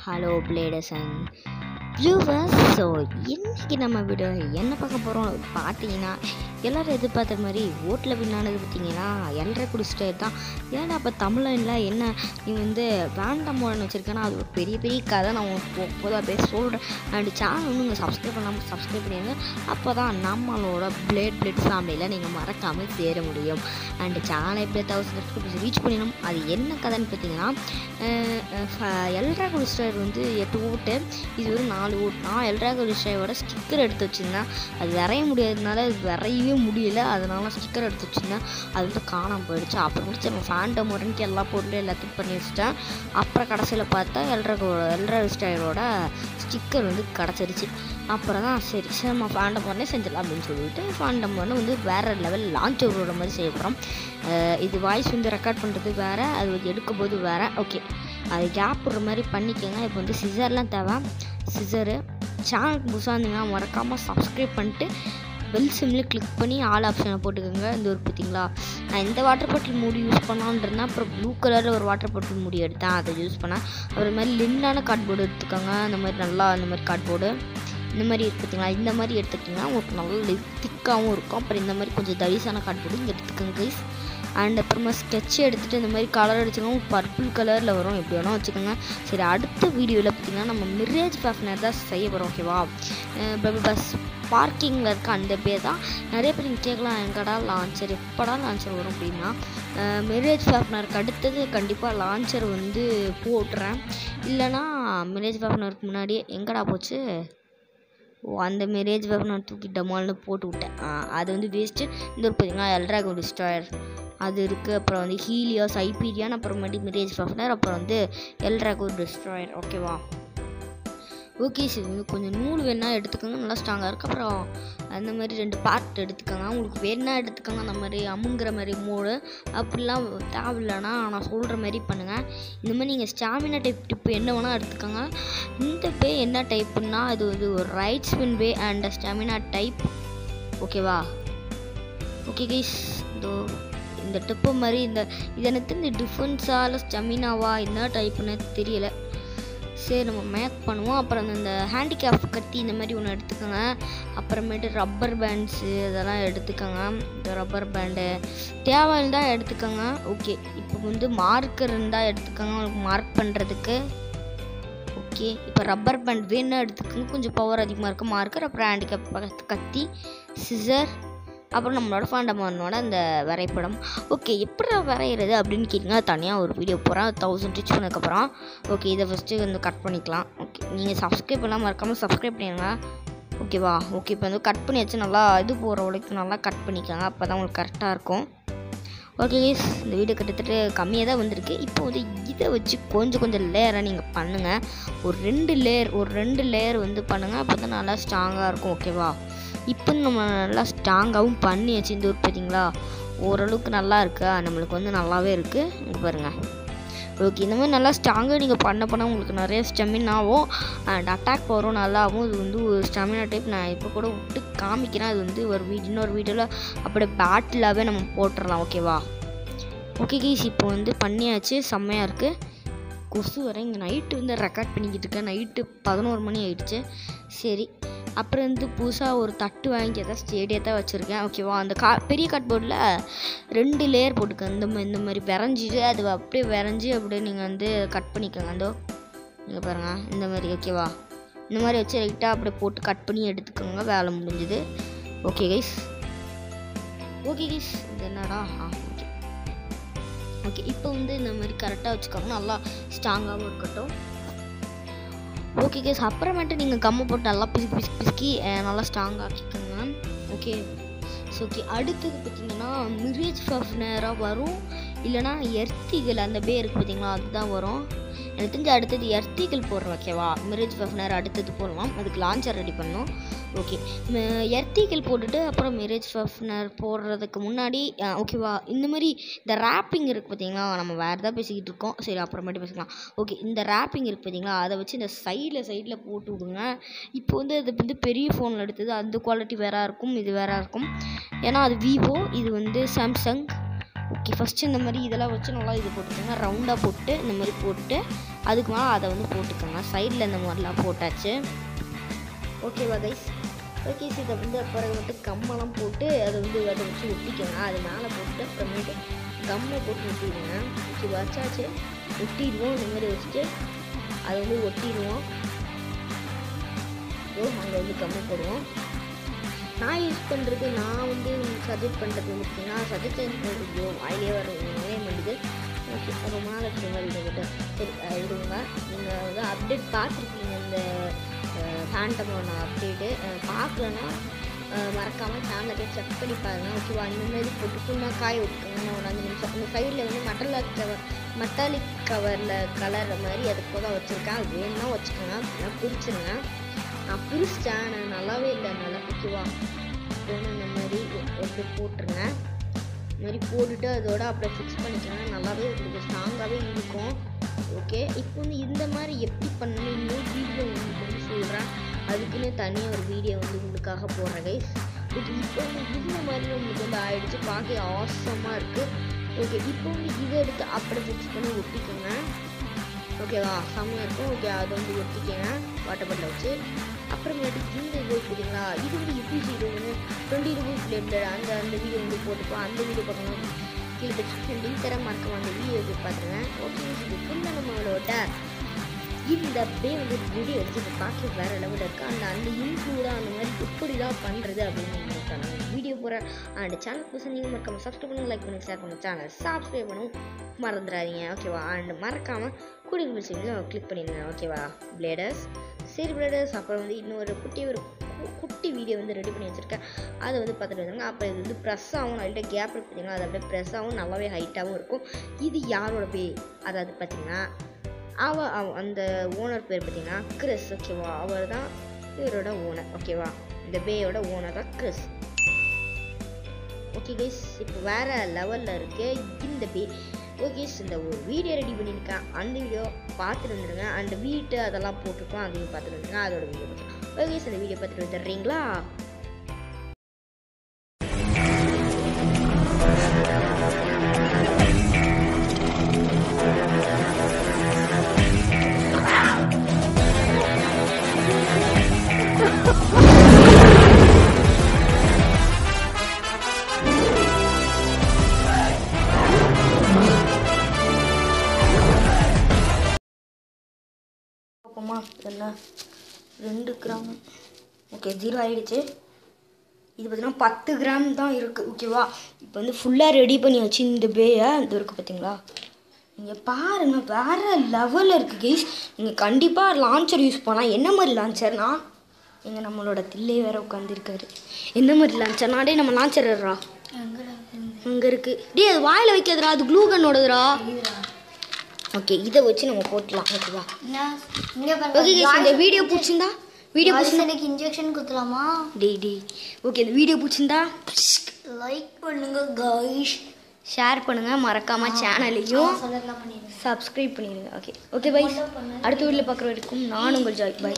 Hello bladers and viewers. So இன்றைக்கி நம்ம video என்ன பார்க்க போகிறோம் பார்த்தீங்கன்னா, எல்லோரும் எதிர்பார்த்த மாதிரி ஓட்டில் வின்னானது பார்த்தீங்கன்னா எல்லரை குடிச்சிட்டு தான். ஏன்னா அப்போ தமிழ்ல என்ன நீ வந்து வேண்டாம் மோடன் வச்சுருக்கேன்னா அது ஒரு பெரிய பெரிய கதை. நான் பொதுவாக பேச சொல்கிறேன். அண்ட் சேனல் வந்து நீங்கள் சப்ஸ்கிரைப் பண்ணாமல் சப்ஸ்கிரைப் பண்ணிடுங்க. அப்போ தான் நம்மளோட பிளேட் ஃபேமிலியில் நீங்கள் மறக்காமல் சேர முடியும். அண்டு சேனலை எப்படி 1000 சப்ஸ்கிரைபர்ஸ் ரீச் பண்ணிடணும். அது என்ன கதைன்னு பார்த்தீங்கன்னா, எல்லரை குடிச்சிட்டர் வந்து 8 ஓட்டு, இது ஒரு 4 ஓட்டு. நான் எல்லரை குடிச்சிட்டரோட ஸ்டிக்கர் எடுத்து வச்சுருந்தேன். அது வரைய முடியாததுனால அது வரையவே முடியல. அதனால ஸ்டிக்கர் எடுத்து வச்சுருந்தேன். அது வந்து காணாமல் போயிடுச்சு. அப்புறம் முடிச்சு நம்ம ஃபேண்டம் உடனே எல்லா பொருளும் எல்லாத்தையும் பண்ணி வச்சுட்டேன். அப்புறம் கடைசியில் பார்த்தா எல்லரை குடிச்சிட்டரோட ஸ்டிக்கர் வந்து கிடச்சிருச்சு. அப்புறம் தான் சரி நம்ம ஃபேண்டம் உடனே செஞ்சிடலாம் அப்படின்னு சொல்லிட்டு ஃபேண்டம் உடனே வந்து வேறு லெவல் லான்ச் ஓவரோட மாதிரி செய்ய போகிறோம். இது வாய்ஸ் வந்து ரெக்கார்ட் பண்ணுறது வேறு, அது வந்து எடுக்கும்போது வேறு. ஓகே, அது கேப் விடுற மாதிரி பண்ணிக்கோங்க. இப்போ வந்து சிசர்லாம் தேவை. சிசரு சேனலுக்கு புதுசாக இருந்தீங்கன்னா மறக்காமல் சப்ஸ்கிரைப் பண்ணிட்டு பெல் சிம்மில் கிளிக் பண்ணி ஆல் ஆப்ஷனை போட்டுக்கோங்க. இந்த ஒரு பார்த்தீங்களா, நான் இந்த வாட்டர் பாட்டில் மூடி யூஸ் பண்ணலான்னு இருந்தேன். அப்புறம் ப்ளூ கலரில் ஒரு வாட்டர் பாட்டில் மூடி எடுத்தேன், அதை யூஸ் பண்ணேன். அப்புறம் மாதிரி லிண்டான கார்ட்போர்டு எடுத்துக்கோங்க. அந்த மாதிரி நல்லா அந்த மாதிரி கார்ட்போர்டு இந்த மாதிரி எடுத்துக்கிங்களா, இந்த மாதிரி எடுத்துக்கிட்டிங்கன்னா உங்களுக்கு நல்லா திக்காகவும் இருக்கும். அப்புறம் இந்த மாதிரி கொஞ்சம் தடிசான கார்ட்போர்டு இங்கே எடுத்துக்கோங்க கைஸ். அண்ட் அப்புறமா ஸ்கெட்ச் எடுத்துகிட்டு இந்த மாதிரி கலர் அடிச்சுக்கோங்க. பர்பிள் கலரில் வரும், எப்படி வேணால் வச்சுக்கோங்க. சரி, அடுத்த வீடியோவில் பார்த்திங்கன்னா நம்ம மிரேஜ் ஃபேஃப்னர் தான் செய்ய போகிறோம். ஓகேவா, பஸ் பார்க்கிங்கில் இருக்க அந்த பேர் தான். நிறைய பேர் நீங்கள் கேட்கலாம், எங்கடா லான்ச்சர், எப்படா லான்ச்சர் வரும் அப்படின்னா, மிரேஜ் ஃபேஃப்னருக்கு அடுத்தது கண்டிப்பாக லான்ச்சர் வந்து போட்டுறேன். இல்லைனா மிரேஜ் ஃபேஃப்னருக்கு முன்னாடியே எங்கடா போச்சு, அந்த மிரேஜ் ஃபேஃப்னர் தூக்கி டமால்னு போட்டு விட்டேன். அது வந்து வேஸ்ட்டு. இந்த ஒரு பார்த்தீங்கன்னா எல்ட்ராகோ டிஸ்ட்ராயர் அது இருக்குது. அப்புறம் வந்து ஹீலியாஸ், ஐபீரியான், அப்புறமேட்டு மிரேஜ் ஃபேஃப்னர், அப்புறம் வந்து எல்ட்ராகோ டிஸ்ட்ராயர். ஓகேவா, ஓகே. சரி, வந்து கொஞ்சம் நூல் வேணால் எடுத்துக்கோங்க, நல்லா ஸ்ட்ராங்காக இருக்குது. அப்புறம் அந்த மாதிரி 2 பார்ட் எடுத்துக்கோங்க. உங்களுக்கு வேணா எடுத்துக்கோங்க. அந்த மாதிரி அமுங்கிற மாதிரி மோடு அப்படிலாம் தேவையில்லைன்னா நான் சொல்கிற மாதிரி பண்ணுங்கள். இந்த மாதிரி நீங்கள் ஸ்டாமினா டிப்பு என்ன வேணால் எடுத்துக்கோங்க. இந்த பே என்ன டைப்புன்னா அது வந்து ஒரு right spin way and stamina type. ஓகேவா, ஓகே கைஸ். இந்த டிப்பு மாதிரி இது எனக்கு இந்த டிஃபென்ஸா இல்லை ஸ்டெமினாவா என்ன டைப்புன்னு தெரியலை. சரி, நம்ம மேக் பண்ணுவோம். அப்புறம் இந்த ஹேண்டிகேப் கத்தி இந்த மாதிரி ஒன்று எடுத்துக்கோங்க. அப்புறமேட்டு ரப்பர் பேண்ட்ஸு அதெல்லாம் எடுத்துக்கோங்க. இந்த ரப்பர் பேண்டு தேவை இருந்தால் எடுத்துக்கோங்க. ஓகே, இப்போ வந்து மார்க்கர் இருந்தால் எடுத்துக்கோங்க உங்களுக்கு மார்க் பண்ணுறதுக்கு. ஓகே, இப்போ ரப்பர் பேண்ட் வேணும்னா எடுத்துக்கோங்க, கொஞ்சம் பவர் அதிகமாக இருக்குது மார்க்கர். அப்புறம் ஹேண்டிகேப் கத்தி, சிசர், அப்புறம் நம்மளோட ஃபேண்டமோனோட அந்த வரைபடம். ஓகே, எப்படி வரைகிறது அப்படின்னு கேட்டிங்கன்னா தனியாக ஒரு வீடியோ போகிறேன் 1000 ரீச் பண்ணதுக்கப்புறம். ஓகே, இதை ஃபஸ்ட்டு வந்து கட் பண்ணிக்கலாம். ஓகே, நீங்கள் சப்ஸ்கிரைப் பண்ணால் மறக்காமல் சப்ஸ்கிரைப் பண்ணிடுங்க. ஓகேவா, ஓகே. இப்போ வந்து கட் பண்ணி வச்சு நல்லா இது போகிற வரைக்கும் நல்லா கட் பண்ணிக்கோங்க, அப்போ தான் உங்களுக்கு கரெக்டாக இருக்கும். ஓகே கைஸ், இந்த வீடியோ கிட்டத்தட்ட கம்மியாக தான் வந்திருக்கு. இப்போ வந்து இதை வச்சு கொஞ்சம் லேயராக நீங்கள் பண்ணுங்கள். ஒரு 2 லேயர் வந்து பண்ணுங்கள், அப்போ தான் நல்லா ஸ்ட்ராங்காக இருக்கும். ஓகேவா, இப்போ நம்ம நல்லா ஸ்ட்ராங்காகவும் பண்ணியாச்சு. இந்த ஊர் பார்த்தீங்களா, ஓரளவுக்கு நல்லா இருக்கா, நம்மளுக்கு வந்து நல்லாவே இருக்குது. இங்கே பாருங்கள். ஓகே, இந்த மாதிரி நல்லா ஸ்ட்ராங்காக நீங்கள் பண்ண உங்களுக்கு நிறைய ஸ்டெமினாவும் அண்ட் அட்டாக் பவரும் நல்லாவும். இது வந்து ஒரு ஸ்டெமினா டைப். நான் இப்போ கூட விட்டு காமிக்கிறேன். அது வந்து ஒரு இன்னொரு வீடியோவில் அப்படியே பேட்டிலாகவே நம்ம போட்டுடலாம். ஓகேவா, ஓகே கைஸ். இப்போ வந்து பண்ணியாச்சு, செம்மையாக இருக்குது. கொசு வர இங்கே நைட்டு வந்து ரெக்கார்ட் பண்ணிக்கிட்டு இருக்கேன். நைட்டு 11 மணி ஆகிடுச்சு. சரி, அப்புறம் வந்து புதுசாக ஒரு தட்டு வாங்கி எதாவது ஸ்டேடியாக தான் வச்சுருக்கேன். ஓகேவா, அந்த பெரிய கார்ட்போர்டில் 2 லேயர் போட்டுக்கோங்க. இந்த மாதிரி விரைஞ்சிட்டு அது அப்படியே விரைஞ்சி அப்படியே நீங்கள் வந்து கட் பண்ணிக்கோங்க. அந்த நீங்கள் பாருங்கள் இந்த மாதிரி. ஓகேவா, இந்த மாதிரி வச்சு ரைட்டாக அப்படியே போட்டு கட் பண்ணி எடுத்துக்கோங்க, வேலை முடிஞ்சுது. Okay guys, okay guys. இது என்னடா, ஓகே ஓகே. இப்போ வந்து இந்த மாதிரி கரெக்டாக வச்சுக்கோங்க, நல்லா ஸ்ட்ராங்காகவும் இருக்கட்டும். ஓகே கேஸ், அப்புறமேட்டு நீங்கள் கம்மை போட்டு நல்லா பிசுக்கி நல்லா ஸ்ட்ராங் ஆக்கிக்கோங்க. Okay, so okay. அடுத்தது பார்த்திங்கன்னா மிரேஜ் ஃபேஃப்னராக வரும், இல்லைனா எர்த்திகள் அந்த பே இருக்குது பார்த்திங்களா, அதுதான் வரும். எனக்கு தெரிஞ்சு அடுத்தது எர்த்திகள் போடுறோம். ஓகேவா, மிரேஜ் ஃபேஃப்னர் அடுத்தது போடலாம், அதுக்கு லான்ச்சர் ரெடி பண்ணணும். ஓகே, எர்த்திகள் போட்டுட்டு அப்புறம் மிரேஜ் ஃபேஃப்னர் போடுறதுக்கு முன்னாடி ஓகேவா, இந்த மாதிரி இந்த ரேப்பிங் இருக்குது பார்த்தீங்களா, நம்ம வேறு தான் பேசிக்கிட்டு இருக்கோம். சரி, அப்புறமேட்டு பேசிக்கலாம். ஓகே, இந்த ரேப்பிங் இருக்குது பார்த்தீங்களா, அதை வச்சு இந்த சைடில் போட்டு விடுங்க. இப்போ வந்து அது வந்து பெரிய ஃபோனில் எடுத்தது, அந்த குவாலிட்டி வேறு இருக்கும், இது வேறு இருக்கும். ஏன்னா அது விவோ, இது வந்து சாம்சங். ஓகே, ஃபஸ்ட்டு இந்த மாதிரி இதெல்லாம் வச்சு நல்லா இது போட்டுக்கோங்க. ரவுண்டாக போட்டு இந்த மாதிரி போட்டு அதுக்கு மேலே அதை வந்து போட்டுக்கோங்க. சைடில் இந்த மாதிரிலாம் போட்டாச்சு. ஓகேவா கைஸ்? ஓகே, இதை வந்து அப்புறம் மட்டும் கம்மெல்லாம் போட்டு அதை வந்து அதை வச்சு ஒட்டிக்கோங்க. அது மேலே போட்டு அப்புறமேட்டு கம்மை போட்டு ஒட்டிடுங்க. ஓகே, வச்சாச்சு. ஒட்டிடுவோம். இந்த மாதிரி வச்சுட்டு அதை வந்து ஒட்டிடுவோம். அங்கே வந்து கம்மை போடுவோம். நான் யூஸ் பண்ணுறது, நான் வந்து சஜெக்ட் பண்ணுறது வந்து பார்த்தீங்கன்னா சஜெக்ஷன் வீடியோ வாயிலே வர மாட்டேங்குது. ஓகே, ரொம்ப நாள் இருக்கிற மாதிரி கிட்ட சரி விடுங்க. நீங்கள் வந்து அப்டேட் பார்த்துருக்கீங்க, இந்த ஃபேண்டமோட அப்டேட்டு பார்க்கலன்னா மறக்காமல் சேனலை போய் செக் பண்ணி பாருங்கள். ஓகேவா? இந்த மாதிரி போட்டு ஃபுல்லாக காய விட்டுக்கோங்க. ஒரு 5 நிமிஷம். அந்த சைடில் வந்து மெட்டாலிக் கவரில் கலர் மாதிரி அதுக்கு தான் வச்சுருக்கேன். அது வேணும்னா வச்சுக்கோங்க, நான் பிரிச்சுருங்க. நான் பிரிச்சிட்டேன், நான் நல்லாவே இல்லை அதனால். ஓகேவா? போன இந்த மாதிரி எப்படி போட்டுருங்க. இந்த மாதிரி போட்டுட்டு அதோட அப்படியே ஃபிக்ஸ் பண்ணிக்கோங்க. நல்லாவே உங்களுக்கு ஸ்ட்ராங்காகவே இருக்கும். ஓகே, இப்போ வந்து இந்த மாதிரி எப்படி பண்ணணும் இன்னொரு வீடியோ உங்களுக்கு வந்து சொல்கிறேன். அதுக்குன்னு தனியாக ஒரு வீடியோ வந்து உங்களுக்காக போடுறேன் கைஸ். ஓகே, இப்போ வந்து இந்த மாதிரி உங்களுக்கு வந்து ஆயிடுச்சு. பார்க்க ஆசமாக இருக்குது. ஓகே, இப்போ வந்து இதை எடுத்து அப்படியே ஃபிக்ஸ் பண்ணி ஒட்டிக்கோங்க. ஓகேவா? செம்மையாக இருக்கும். ஓகே, அதை வந்து ஒட்டிக்கோங்க வாட்டர் பாட்டில் வச்சு. அப்புறமேட்டு இந்த இது இருக்குதுங்களா, இது வந்து எப்படி செய்யுதுன்னு 20 ரூபீஸ் பிளேட்டில் அந்த வீடியோ வந்து போட்டுப்போம். அந்த வீடியோ பார்க்கணும் கீழே டிஸ்கிரிப்ஷன் லிங்க் தர மறக்காம அந்த வீடியோ போய் பார்த்துருங்க. ஓகே, இது ஃபுல்லாக நம்மளோட இந்த அப்படியே வந்து வீடியோ எடுத்து இப்போ பார்க்க வேறு லெவலில் இருக்குது. அந்த இன்க்ளூடாக அந்த மாதிரி எப்படி தான் பண்ணுறது அப்படின்னு உங்களுக்கு வீடியோ போகிறேன். அண்ட் சேனல் புதுசாக நீங்கள் மறக்காமல் சப்ஸ்கிரைப் பண்ணுங்கள், லைக் பண்ணி ஷேர் பண்ணுங்கள். சேனல் சப்ஸ்கிரைப் பண்ணவும் மறந்துடாதீங்க. ஓகேவா? அண்ட் மறக்காமல் கூடிய பிடிச்சிங்கன்னா கிளிக் பண்ணிடுங்க. ஓகேவா பிளேடர்ஸ்? சரி பிளேடர்ஸ், அப்புறம் வந்து இன்னொரு குட்டி வீடியோ வந்து ரெடி பண்ணி வச்சுருக்கேன். அதை வந்து பார்த்துட்டு வந்துருங்க. அப்புறம் இது வந்து ப்ரெஸ் ஆகும். நல்ல கேப் பார்த்தீங்கன்னா அது அப்படியே ப்ரெஸ் ஆகும், நல்லாவே ஹைட்டாகவும் இருக்கும். இது யாரோட அதாவது பார்த்தீங்கன்னா அந்த ஓனர் பேர் பார்த்தீங்கன்னா கிறிஸ். ஓகேவா? அவர் தான் இவரோட ஓனர். ஓகேவா? இந்த பேயோட ஓனர் தான் கிறிஸ். ஓகே கைஸ், இப்போ வேறு லெவலில் இருக்குது இந்த பே. ஓகே, இந்த ஒரு வீடியோ ரெடி பண்ணியிருக்கேன். அந்த வீடியோ பார்த்துட்டு வந்துடுங்க. அந்த வீட்டு அதெல்லாம் போட்டிருக்கோம், அதையும் பார்த்துட்டு வந்துடுங்க. அதோட வீடியோ ஓகே, இந்த வீடியோ பார்த்துட்டு வந்துடுறீங்களா? என்ன 2 கிராம். ஓகே, 0 ஆகிடுச்சு. இது பார்த்தீங்கன்னா 10 கிராம் தான் இருக்குது. ஓகேவா? இப்போ வந்து ஃபுல்லாக ரெடி பண்ணி வச்சு இந்த பேயை இது இருக்குது பார்த்தீங்களா? நீங்கள் பாருங்கள், வேறு லெவலில் இருக்குது கைஸ். நீங்கள் கண்டிப்பாக லான்ச்சர் யூஸ் பண்ணலாம். என்ன மாதிரி லான்ச்சர்னா, எங்கள் நம்மளோட தில்லை வேறு உட்காந்துருக்காரு. என்ன மாதிரி லான்ச்சர்னா, டே நம்ம லான்ச்சர் இருறா அங்கே இருக்குது. டே அது வாயில் வைக்காதுரா, அது க்ளூ கன்னோடதுரா. ஓகே, இதை வச்சு நம்ம போட்டலாம். ஓகேவா? ஓகே, இந்த வீடியோ பிடிச்சிருந்தா எனக்கு இன்ஜெக்ஷன் கொடுத்துலாமா? டே ஓகே, இந்த வீடியோ பிடிச்சிருந்தா லைக் பண்ணுங்க கைஸ், ஷேர் பண்ணுங்க, மறக்காம சேனலையும் சப்ஸ்கிரைப் பண்ணிடுங்க. ஓகே பை, அடுத்த வீடியோவில் பார்க்குற வரைக்கும் நான் உங்கள் ஜாய். பை.